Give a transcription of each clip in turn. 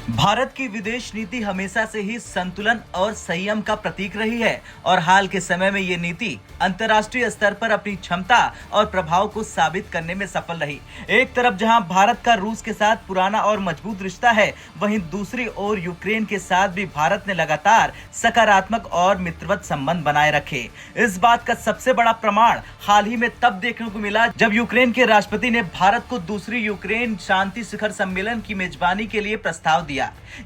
भारत की विदेश नीति हमेशा से ही संतुलन और संयम का प्रतीक रही है और हाल के समय में ये नीति अंतर्राष्ट्रीय स्तर पर अपनी क्षमता और प्रभाव को साबित करने में सफल रही। एक तरफ जहां भारत का रूस के साथ पुराना और मजबूत रिश्ता है, वहीं दूसरी ओर यूक्रेन के साथ भी भारत ने लगातार सकारात्मक और मित्रवत संबंध बनाए रखे। इस बात का सबसे बड़ा प्रमाण हाल ही में तब देखने को मिला जब यूक्रेन के राष्ट्रपति ने भारत को दूसरी यूक्रेन शांति शिखर सम्मेलन की मेजबानी के लिए प्रस्ताव दिया।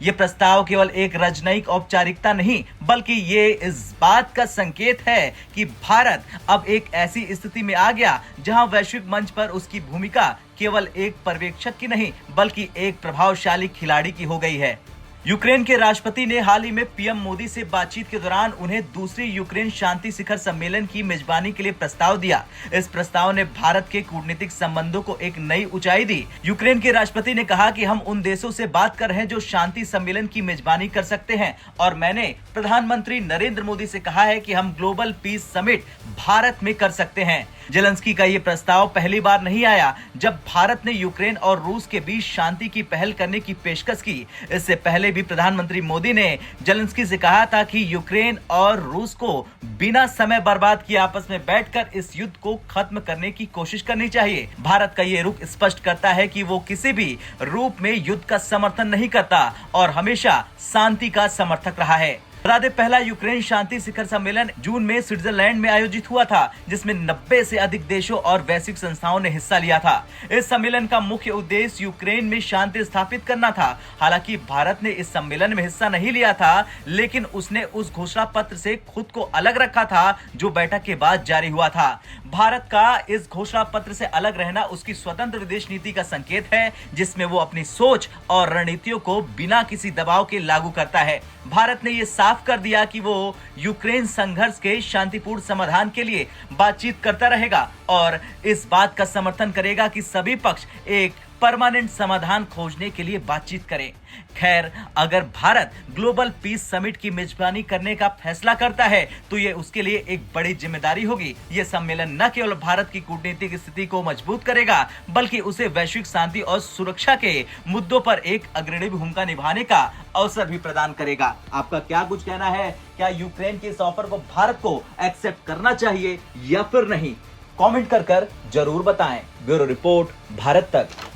ये प्रस्ताव केवल एक राजनयिक औपचारिकता नहीं, बल्कि ये इस बात का संकेत है कि भारत अब एक ऐसी स्थिति में आ गया जहां वैश्विक मंच पर उसकी भूमिका केवल एक पर्यवेक्षक की नहीं, बल्कि एक प्रभावशाली खिलाड़ी की हो गई है। यूक्रेन के राष्ट्रपति ने हाल ही में पीएम मोदी से बातचीत के दौरान उन्हें दूसरी यूक्रेन शांति शिखर सम्मेलन की मेजबानी के लिए प्रस्ताव दिया। इस प्रस्ताव ने भारत के कूटनीतिक संबंधों को एक नई ऊंचाई दी। यूक्रेन के राष्ट्रपति ने कहा कि हम उन देशों से बात कर रहे हैं जो शांति सम्मेलन की मेजबानी कर सकते हैं और मैंने प्रधानमंत्री नरेंद्र मोदी से कहा है कि हम ग्लोबल पीस समिट भारत में कर सकते हैं। जेलेंस्की का ये प्रस्ताव पहली बार नहीं आया जब भारत ने यूक्रेन और रूस के बीच शांति की पहल करने की पेशकश की। इससे पहले भी प्रधानमंत्री मोदी ने जेलेंस्की से कहा था कि यूक्रेन और रूस को बिना समय बर्बाद किए आपस में बैठकर इस युद्ध को खत्म करने की कोशिश करनी चाहिए। भारत का ये रुख स्पष्ट करता है कि वो किसी भी रूप में युद्ध का समर्थन नहीं करता और हमेशा शांति का समर्थक रहा है। बता दें, पहला यूक्रेन शांति शिखर सम्मेलन जून में स्विट्जरलैंड में आयोजित हुआ था, जिसमें 90 से अधिक देशों और वैश्विक संस्थाओं ने हिस्सा लिया था। इस सम्मेलन का मुख्य उद्देश्य यूक्रेन में शांति स्थापित करना था। हालांकि भारत ने इस सम्मेलन में हिस्सा नहीं लिया था, लेकिन उसने उस घोषणा पत्र से खुद को अलग रखा था जो बैठक के बाद जारी हुआ था। भारत का इस घोषणा पत्र से अलग रहना उसकी स्वतंत्र विदेश नीति का संकेत है, जिसमें वो अपनी सोच और रणनीतियों को बिना किसी दबाव के लागू करता है। भारत ने ये साफ कर दिया कि वो यूक्रेन संघर्ष के शांतिपूर्ण समाधान के लिए बातचीत करता रहेगा और इस बात का समर्थन करेगा कि सभी पक्ष एक परमानेंट समाधान खोजने के लिए बातचीत करें। खैर, अगर भारत ग्लोबल पीस समिट की मेजबानी करने का फैसला करता है तो ये उसके लिए एक बड़ी जिम्मेदारी होगी। ये सम्मेलन न केवल भारत की कूटनीतिक स्थिति को मजबूत करेगा, बल्कि उसे वैश्विक शांति और सुरक्षा के मुद्दों पर एक अग्रणी भूमिका निभाने का अवसर भी प्रदान करेगा। आपका क्या कुछ कहना है? क्या यूक्रेन के इस ऑफर को भारत को एक्सेप्ट करना चाहिए या फिर नहीं? कमेंट कर जरूर बताएं। ब्यूरो रिपोर्ट, भारत तक।